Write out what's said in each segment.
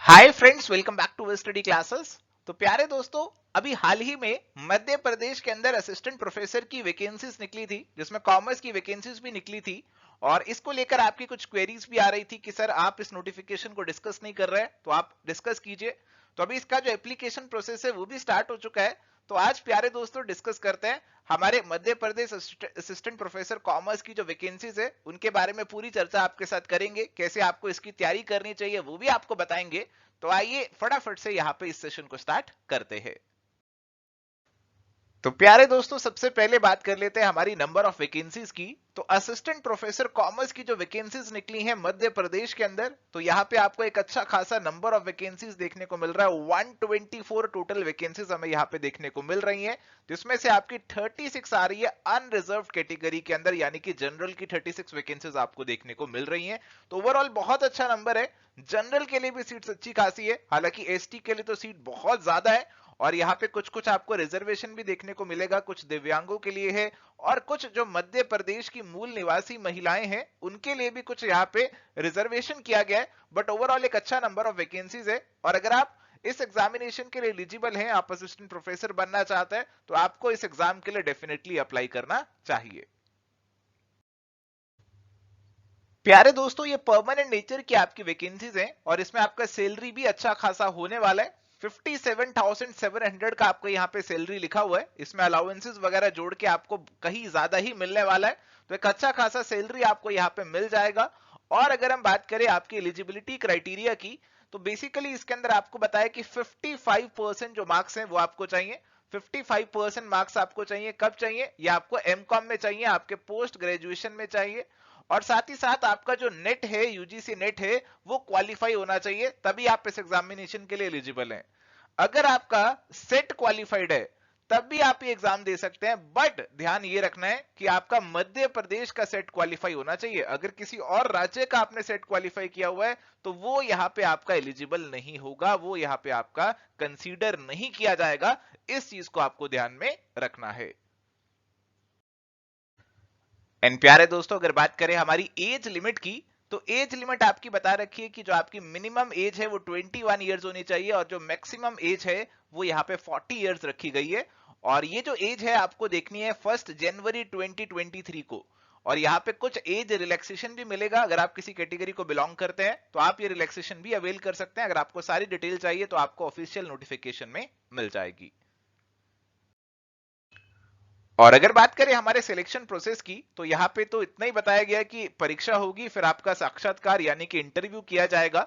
Hi friends, welcome back to study classes. तो प्यारे दोस्तों, अभी हाल ही में मध्य प्रदेश के अंदर असिस्टेंट प्रोफेसर की वैकेंसीज निकली थी, जिसमें कॉमर्स की वैकेंसीज भी निकली थी। और इसको लेकर आपकी कुछ क्वेरीज भी आ रही थी कि सर आप इस नोटिफिकेशन को डिस्कस नहीं कर रहे हैं, तो आप डिस्कस कीजिए। तो अभी इसका जो एप्लीकेशन प्रोसेस है वो भी स्टार्ट हो चुका है। तो आज प्यारे दोस्तों डिस्कस करते हैं हमारे Madhya Pradesh assistant professor commerce की जो वैकेंसीज है उनके बारे में पूरी चर्चा आपके साथ करेंगे। कैसे आपको इसकी तैयारी करनी चाहिए वो भी आपको बताएंगे। तो आइए फटाफट से यहाँ पे इस सेशन को स्टार्ट करते हैं। तो प्यारे दोस्तों, सबसे पहले बात कर लेते हैं हमारी नंबर ऑफ वैकेंसीज की। तो असिस्टेंट प्रोफेसर कॉमर्स की जो वैकेंसीज निकली हैं मध्य प्रदेश के अंदर, तो यहाँ पे आपको एक अच्छा खासा नंबर ऑफ वैकेंसीज देखने को मिल रहा है। 124 टोटल वैकेंसीज हमें यहाँ पे देखने को मिल रही हैं, जिसमें से आपकी 36 आ रही है अनरिजर्व कैटेगरी के अंदर, यानी कि जनरल की 36 वैकेंसीज आपको देखने को मिल रही हैं। तो ओवरऑल बहुत अच्छा नंबर है। जनरल के लिए भी सीट्स अच्छी खासी है, हालांकि एसटी के लिए तो सीट बहुत ज्यादा है। और यहाँ पे कुछ कुछ आपको रिजर्वेशन भी देखने को मिलेगा, कुछ दिव्यांगों के लिए है और कुछ जो मध्य प्रदेश की मूल निवासी महिलाएं हैं उनके लिए भी कुछ यहाँ पे रिजर्वेशन किया गया है। बट ओवरऑल एक अच्छा नंबर ऑफ वैकेंसीज है। और अगर आप इस एग्जामिनेशन के लिए एलिजिबल हैं, आप असिस्टेंट प्रोफेसर बनना चाहते हैं, तो आपको इस एग्जाम के लिए डेफिनेटली अप्लाई करना चाहिए। प्यारे दोस्तों, ये परमानेंट नेचर की आपकी वैकेंसीज हैं और इसमें आपका सैलरी भी अच्छा खासा होने वाला है। 57,700 का आपको यहाँ पे सैलरी लिखा हुआ है। इसमें अलाउंसेस वगैरह जोड़ के आपको कहीं ज्यादा ही मिलने वाला है। तो एक अच्छा खासा सैलरी आपको यहाँ पे मिल जाएगा। और अगर हम बात करें आपकी एलिजिबिलिटी क्राइटेरिया की, तो बेसिकली इसके अंदर आपको बताया कि 55% जो मार्क्स हैं वो आपको चाहिए। 55% मार्क्स आपको चाहिए। कब चाहिए? ये आपको एमकॉम में चाहिए, आपके पोस्ट ग्रेजुएशन में चाहिए। और साथ ही साथ आपका जो नेट है, यूजीसी नेट है, वो क्वालिफाई होना चाहिए, तभी आप इस एग्जामिनेशन के लिए एलिजिबल हैं। अगर आपका सेट क्वालिफाइड है तब भी आप ये एग्जाम दे सकते हैं, बट ध्यान ये रखना है कि आपका मध्य प्रदेश का सेट क्वालिफाई होना चाहिए। अगर किसी और राज्य का आपने सेट क्वालिफाई किया हुआ है तो वो यहां पे आपका एलिजिबल नहीं होगा, वो यहां पे आपका कंसीडर नहीं किया जाएगा। इस चीज को आपको ध्यान में रखना है। एंड प्यारे दोस्तों, अगर बात करें हमारी एज लिमिट की, तो एज लिमिट आपकी बता रखी है कि जो आपकी मिनिमम एज है वो 21 ईयर्स होनी चाहिए और जो मैक्सिमम एज है वो यहाँ पे 40 ईयर्स रखी गई है। और ये जो एज है आपको देखनी है 1 जनवरी 2023 को। और यहाँ पे कुछ एज रिलैक्सेशन भी मिलेगा। अगर आप किसी कैटेगरी को बिलोंग करते हैं तो आप ये रिलैक्सेशन भी अवेल कर सकते हैं। अगर आपको सारी डिटेल चाहिए तो आपको ऑफिशियल नोटिफिकेशन में मिल जाएगी। और अगर बात करें हमारे सिलेक्शन प्रोसेस की, तो यहाँ पे तो इतना ही बताया गया कि परीक्षा होगी, फिर आपका साक्षात्कार यानी कि इंटरव्यू किया जाएगा।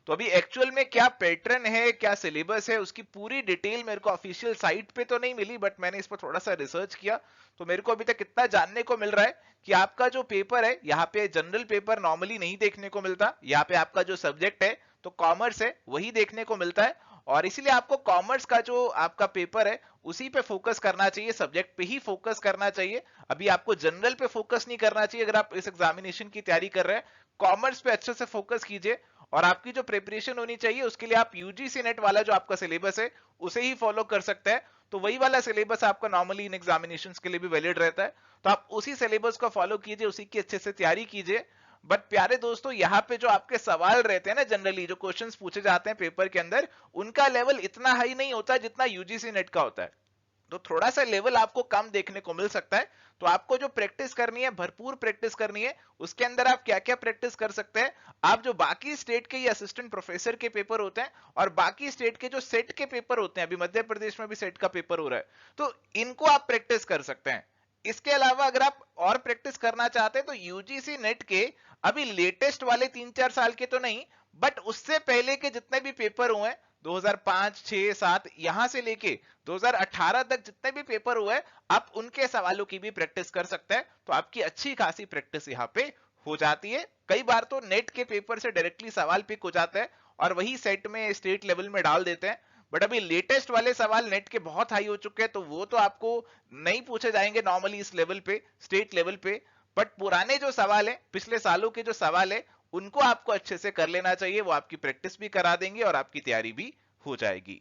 तो अभी एक्चुअल में क्या पैटर्न है, क्या सिलेबस है, उसकी पूरी डिटेल मेरे को ऑफिशियल साइट पे तो नहीं मिली, बट मैंने इस पर थोड़ा सा रिसर्च किया। तो मेरे को अभी तक इतना जानने को मिल रहा है कि आपका जो पेपर है, यहाँ पे जनरल पेपर नॉर्मली नहीं देखने को मिलता। यहाँ पे आपका जो सब्जेक्ट है तो कॉमर्स है, वही देखने को मिलता है। और इसीलिए आपको कॉमर्स का जो आपका पेपर है उसी पे फोकस करना चाहिए, सब्जेक्ट पे ही फोकस करना चाहिए। अभी आपको जनरल पे फोकस नहीं करना चाहिए। अगर आप इस एग्जामिनेशन की तैयारी कर रहे हैं, कॉमर्स पे अच्छे से फोकस कीजिए। और आपकी जो प्रिपरेशन होनी चाहिए उसके लिए आप यूजीसी नेट वाला जो आपका सिलेबस है उसे ही फॉलो कर सकते हैं। तो वही वाला सिलेबस आपका नॉर्मली इन एग्जामिनेशंस के लिए भी वैलिड रहता है। तो आप उसी सिलेबस को फॉलो कीजिए, उसी की अच्छे से तैयारी कीजिए। बट प्यारे दोस्तों, यहाँ पे जो आपके सवाल रहते हैं ना, जनरली जो क्वेश्चंस पूछे जाते हैं पेपर के अंदर, उनका लेवल इतना हाई नहीं होता जितना यूजीसी नेट का होता है। तो थोड़ा सा लेवल आपको कम देखने को मिल सकता है। तो आपको जो प्रैक्टिस करनी है, भरपूर प्रैक्टिस करनी है। उसके अंदर आप क्या क्या प्रैक्टिस कर सकते हैं? आप जो बाकी स्टेट के ये असिस्टेंट प्रोफेसर के पेपर होते हैं और बाकी स्टेट के जो सेट के पेपर होते हैं, अभी मध्य प्रदेश में भी सेट का पेपर हो रहा है, तो इनको आप प्रैक्टिस कर सकते हैं। इसके अलावा अगर आप और प्रैक्टिस करना चाहते हैं तो यूजीसी नेट के अभी लेटेस्ट वाले 3-4 साल के तो नहीं, बट उससे पहले के जितने भी पेपर हुए हैं, 2005, 6, 7, यहां से लेके 2018 तक जितने भी पेपर हुए, आप उनके सवालों की भी प्रैक्टिस कर सकते हैं। तो आपकी अच्छी खासी प्रैक्टिस यहाँ पे हो जाती है। कई बार तो नेट के पेपर से डायरेक्टली सवाल पिक हो जाते हैं और वही सेट में स्टेट लेवल में डाल देते हैं। बट अभी लेटेस्ट वाले सवाल नेट के बहुत हाई हो चुके हैं, तो वो तो आपको नहीं पूछे जाएंगे नॉर्मली इस लेवल पे, स्टेट लेवल पे। बट पुराने जो सवाल है, पिछले सालों के जो सवाल है, उनको आपको अच्छे से कर लेना चाहिए। वो आपकी प्रैक्टिस भी करा देंगे और आपकी तैयारी भी हो जाएगी।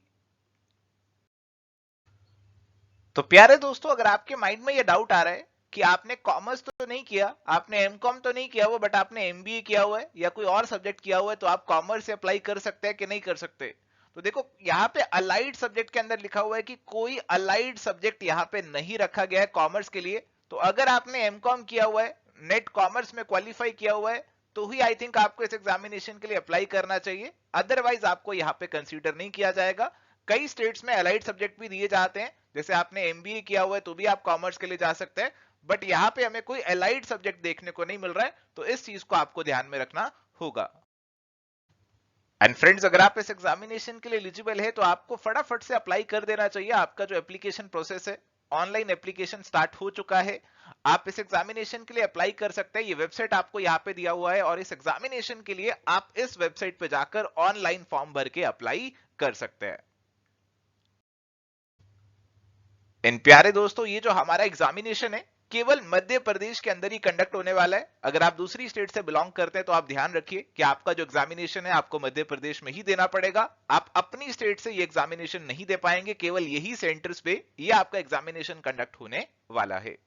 तो प्यारे दोस्तों, अगर आपके माइंड में ये डाउट आ रहा है कि आपने कॉमर्स तो नहीं किया, आपने एमकॉम तो नहीं किया हुआ, बट आपने एमबीए किया हुआ है या कोई और सब्जेक्ट किया हुआ है, तो आप कॉमर्स से अप्लाई कर सकते हैं कि नहीं कर सकते? तो देखो यहाँ पे अलाइड सब्जेक्ट के अंदर लिखा हुआ है कि कोई अलाइड सब्जेक्ट यहाँ पे नहीं रखा गया है कॉमर्स के लिए। तो अगर आपने एमकॉम किया हुआ है, नेट कॉमर्स में क्वालिफाई किया हुआ है, तो ही आई थिंक आपको इस एग्जामिनेशन के लिए अप्लाई करना चाहिए, अदरवाइज आपको यहाँ पे कंसीडर नहीं किया जाएगा। कई स्टेट्स में अलाइड सब्जेक्ट भी दिए जाते हैं, जैसे आपने एमबीए किया हुआ है तो भी आप कॉमर्स के लिए जा सकते हैं, बट यहाँ पे हमें कोई अलाइड सब्जेक्ट देखने को नहीं मिल रहा है, तो इस चीज को आपको ध्यान में रखना होगा। एंड फ्रेंड्स, अगर आप इस एग्जामिनेशन के लिए एलिजिबल है तो आपको फटाफट से अप्लाई कर देना चाहिए। आपका जो एप्लीकेशन प्रोसेस है, ऑनलाइन एप्लीकेशन स्टार्ट हो चुका है, आप इस एग्जामिनेशन के लिए अप्लाई कर सकते हैं। ये वेबसाइट आपको यहाँ पे दिया हुआ है और इस एग्जामिनेशन के लिए आप इस वेबसाइट पे जाकर ऑनलाइन फॉर्म भर के अप्लाई कर सकते हैं। इन प्यारे दोस्तों, ये जो हमारा एग्जामिनेशन है केवल मध्य प्रदेश के अंदर ही कंडक्ट होने वाला है। अगर आप दूसरी स्टेट से बिलोंग करते हैं तो आप ध्यान रखिए कि आपका जो एग्जामिनेशन है आपको मध्य प्रदेश में ही देना पड़ेगा। आप अपनी स्टेट से ये एग्जामिनेशन नहीं दे पाएंगे, केवल यही सेंटर्स पे ये आपका एग्जामिनेशन कंडक्ट होने वाला है।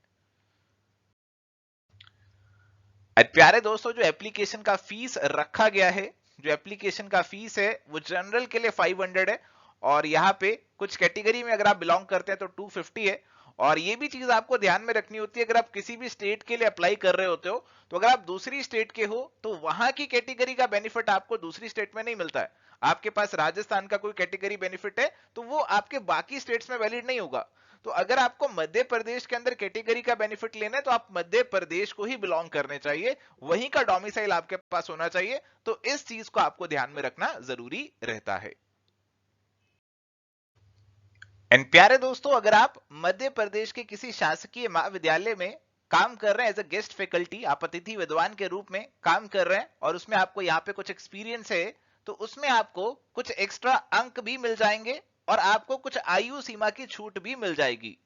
प्यारे दोस्तों, जो एप्लीकेशन का फीस रखा गया है, जो एप्लीकेशन का फीस है वो जनरल के लिए 500 है, और यहाँ पे कुछ कैटेगरी में अगर आप बिलोंग करते हैं तो 250 है। और ये भी चीज आपको ध्यान में रखनी होती है, अगर आप किसी भी स्टेट के लिए अप्लाई कर रहे होते हो तो अगर आप दूसरी स्टेट के हो तो वहां की कैटेगरी का बेनिफिट आपको दूसरी स्टेट में नहीं मिलता है। आपके पास राजस्थान का कोई कैटेगरी बेनिफिट है तो वो आपके बाकी स्टेट्स में वैलिड नहीं होगा। तो अगर आपको मध्य प्रदेश के अंदर कैटेगरी का बेनिफिट लेना है तो आप मध्य प्रदेश को ही बिलोंग करने चाहिए, वहीं का डोमिसाइल आपके पास होना चाहिए। तो इस चीज को आपको ध्यान में रखना जरूरी रहता है। एंड प्यारे दोस्तों, अगर आप मध्य प्रदेश के किसी शासकीय महाविद्यालय में काम कर रहे हैं एज अ गेस्ट फैकल्टी, आप अतिथि विद्वान के रूप में काम कर रहे हैं और उसमें आपको यहाँ पे कुछ एक्सपीरियंस है, तो उसमें आपको कुछ एक्स्ट्रा अंक भी मिल जाएंगे और आपको कुछ आयु सीमा की छूट भी मिल जाएगी।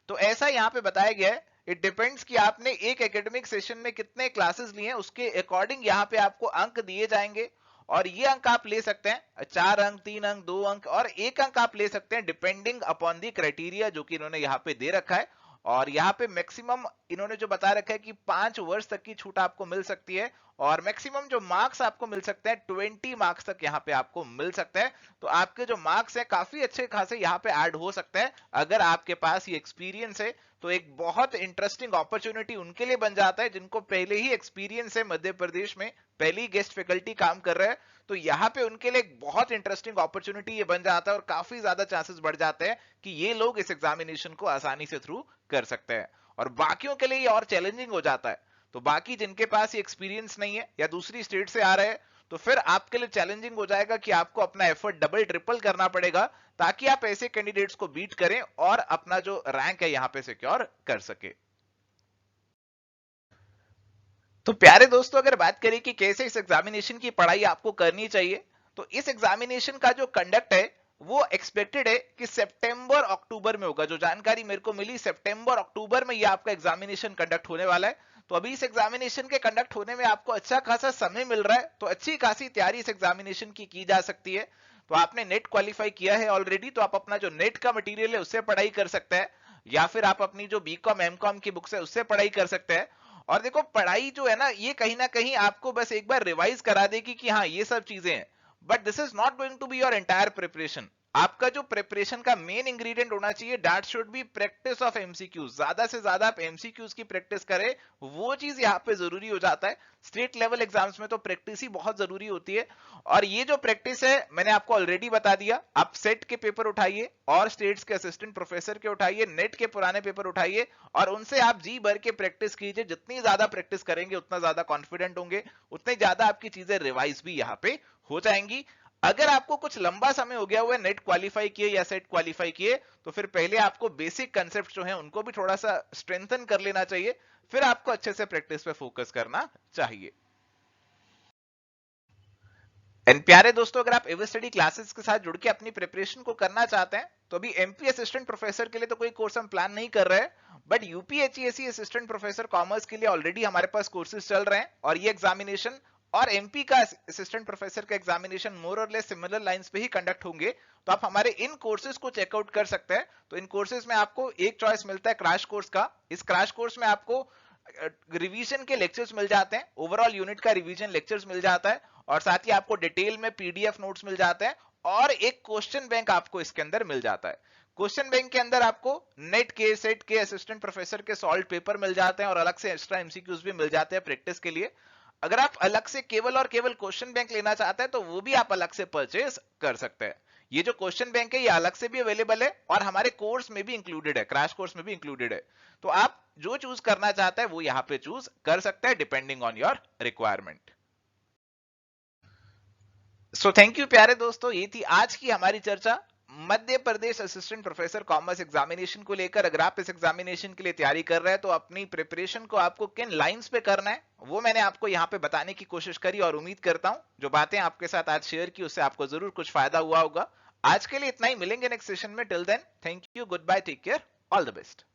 तो ऐसा यहाँ पे बताया गया है, इट डिपेंड्स कि आपने एक एकेडमिक सेशन में कितने क्लासेस लिए हैं, उसके अकॉर्डिंग यहाँ पे आपको अंक दिए जाएंगे। और ये अंक आप ले सकते हैं 4 अंक, 3 अंक, 2 अंक और 1 अंक आप ले सकते हैं, डिपेंडिंग अपॉन दी क्राइटेरिया जो कि इन्होंने यहाँ पे दे रखा है। और यहाँ पे मैक्सिमम इन्होंने जो बता रखा है कि 5 वर्ष तक की छूट आपको मिल सकती है, और मैक्सिमम जो मार्क्स आपको मिल सकते हैं 20 मार्क्स तक यहाँ पे आपको मिल सकता है। तो आपके जो मार्क्स है काफी अच्छे खासे यहाँ पे ऐड हो सकते हैं अगर आपके पास ये एक्सपीरियंस है। तो एक बहुत इंटरेस्टिंग अपॉर्चुनिटी उनके लिए बन जाता है जिनको पहले ही एक्सपीरियंस है, मध्य प्रदेश में पहली गेस्ट फैकल्टी काम कर रहे हैं, तो यहाँ पे उनके लिए एक बहुत इंटरेस्टिंग अपॉर्चुनिटी ये बन जाता है और काफी ज्यादा चांसेस बढ़ जाते हैं कि ये लोग इस एग्जामिनेशन को आसानी से थ्रू कर सकते हैं। और बाकियों के लिए ये और चैलेंजिंग हो जाता है। तो बाकी जिनके पास ये एक्सपीरियंस नहीं है या दूसरी स्टेट से आ रहे हैं, तो फिर आपके लिए चैलेंजिंग हो जाएगा कि आपको अपना एफर्ट डबल ट्रिपल करना पड़ेगा ताकि आप ऐसे कैंडिडेट्स को बीट करें और अपना जो रैंक है यहाँ पे सिक्योर कर सके। तो प्यारे दोस्तों, अगर बात करें कि कैसे इस एग्जामिनेशन की पढ़ाई आपको करनी चाहिए, तो इस एग्जामिनेशन का जो कंडक्ट है वो एक्सपेक्टेड है कि सितंबर अक्टूबर में होगा। जो जानकारी मेरे को मिली, सितंबर अक्टूबर में ये आपका एग्जामिनेशन कंडक्ट होने वाला है। तो अभी इस एग्जामिनेशन के कंडक्ट होने में आपको अच्छा खासा समय मिल रहा है, तो अच्छी खासी तैयारी इस एग्जामिनेशन की जा सकती है। तो आपने नेट क्वालिफाई किया है ऑलरेडी, तो आप अपना जो नेट का मटेरियल है उससे पढ़ाई कर सकते हैं, या फिर आप अपनी जो बीकॉम एमकॉम की बुक्स है उससे पढ़ाई कर सकते हैं। और देखो, पढ़ाई जो है ना कहीं आपको बस एक बार रिवाइज करा देगी कि हाँ ये सब चीजें हैं, but this is not going to be your entire preparation. आपका जो प्रिपरेशन का मेन इंग्रेडिएंट होना चाहिए, that should be practice of MCQs. ज्यादा से ज्यादा आप एमसीक्यूज की प्रैक्टिस करें, वो चीज यहाँ पे जरूरी हो जाता है। स्टेट लेवल एग्जाम्स में तो प्रैक्टिस ही बहुत जरूरी होती है, और ये जो प्रैक्टिस है मैंने आपको ऑलरेडी बता दिया। आप सेट के पेपर उठाइए और स्टेट्स के असिस्टेंट प्रोफेसर के उठाइए, नेट के पुराने पेपर उठाइए और उनसे आप जी भर के प्रैक्टिस कीजिए। जितनी ज्यादा प्रैक्टिस करेंगे उतना ज्यादा कॉन्फिडेंट होंगे, उतनी ज्यादा आपकी चीजें रिवाइज भी यहाँ पे हो जाएंगी। अगर आपको कुछ लंबा समय हो गया हुआ है नेट क्वालिफाई किए या सेट क्वालिफाई किए, तो फिर पहले आपको बेसिक कंसेप्ट जो है उनको भी थोड़ा सा स्ट्रेंथन कर लेना चाहिए, फिर आपको अच्छे से प्रैक्टिस पे फोकस करना चाहिए। एंड प्यारे दोस्तों, अगर आप एवर स्टडी क्लासेस के साथ जुड़ के अपनी प्रिपरेशन को करना चाहते हैं, तो अभी एमपी असिस्टेंट प्रोफेसर के लिए तो कोई कोर्स हम प्लान नहीं कर रहे हैं, बट यूपीएचईएससी असिस्टेंट प्रोफेसर कॉमर्स के लिए ऑलरेडी हमारे पास कोर्सेज चल रहे हैं और ये एग्जामिनेशन और एमपी का असिस्टेंट प्रोफेसर का एग्जामिनेशन मोर और लेस सिमिलर लाइंस पे ही कंडक्ट होंगे। तो आप हमारे इन कोर्सेज को चेकआउट कर सकते हैं। तो इन कोर्सेज में आपको एक चॉइस मिलता है क्रैश कोर्स का। इस क्रैश कोर्स में आपको रिवीजन के लेक्चर्स मिल जाते हैं, ओवरऑल यूनिट का रिवीजन लेक्चर्स मिल जाता है, और साथ ही आपको डिटेल में पीडीएफ नोट्स मिल जाते हैं, और एक क्वेश्चन बैंक आपको इसके अंदर मिल जाता है। क्वेश्चन बैंक के अंदर आपको नेट के, सेट के, असिस्टेंट प्रोफेसर के सॉल्व पेपर मिल जाते हैं, और अलग से एक्स्ट्रा एमसीक्यूज भी मिल जाते हैं प्रैक्टिस के लिए। अगर आप अलग से केवल और केवल क्वेश्चन बैंक लेना चाहते हैं तो वो भी आप अलग से परचेज कर सकते हैं। ये जो क्वेश्चन बैंक है ये अलग से भी अवेलेबल है और हमारे कोर्स में भी इंक्लूडेड है, क्रैश कोर्स में भी इंक्लूडेड है। तो आप जो चूज करना चाहते हैं वो यहाँ पे चूज कर सकते हैं depending on your requirement. So thank you प्यारे दोस्तों, ये थी आज की हमारी चर्चा Madhya Pradesh assistant professor commerce examination को लेकर। अगर आप इस एग्जामिनेशन के लिए तैयारी कर रहे हैं तो अपनी प्रिपरेशन को आपको किन लाइंस पे करना है वो मैंने आपको यहाँ पे बताने की कोशिश करी, और उम्मीद करता हूं जो बातें आपके साथ आज शेयर की उससे आपको जरूर कुछ फायदा हुआ होगा। आज के लिए इतना ही, मिलेंगे नेक्स्ट सेशन में। Till then, thank you, goodbye, take care, all the best.